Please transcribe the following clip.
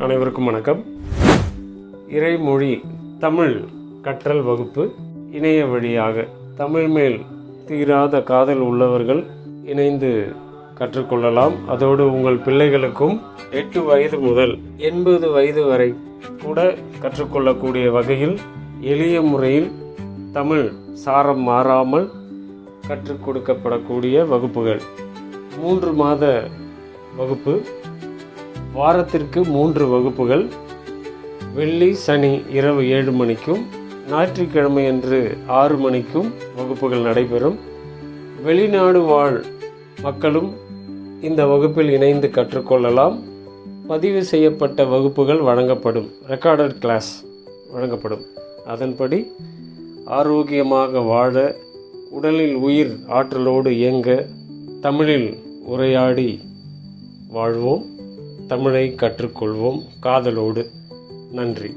அனைவருக்கும் வணக்கம். இறைமொழி தமிழ் கற்றல் வகுப்பு இணைய வழியாக தமிழ் மேல் தீராத காதல் உள்ளவர்கள் இணைந்து கற்றுக்கொள்ளலாம். அதோடு உங்கள் பிள்ளைகளுக்கும் 8 வயது முதல் 80 வயது வரை கூட கற்றுக்கொள்ளக்கூடிய வகையில் எளிய முறையில் தமிழ் சாரம் மாறாமல் கற்றுக் கொடுக்கப்படக்கூடிய வகுப்புகள். 3 மாத வகுப்பு, வாரத்திற்கு 3 வகுப்புகள். வெள்ளி சனி இரவு 7 மணிக்கும் ஞாயிற்றுக்கிழமை அன்று 6 மணிக்கும் வகுப்புகள் நடைபெறும். வெளிநாடு வாழ் மக்களும் இந்த வகுப்பில் இணைந்து கற்றுக்கொள்ளலாம். பதிவு செய்யப்பட்ட வகுப்புகள் வழங்கப்படும், ரெக்கார்டட் கிளாஸ் வழங்கப்படும். அதன்படி ஆரோக்கியமாக வாழ, உடலில் உயிர் ஆற்றலோடு இயங்க, தமிழில் உரையாடி வாழ்வோம். தமிழை கற்றுக்கொள்வோம் காதலோடு. நன்றி.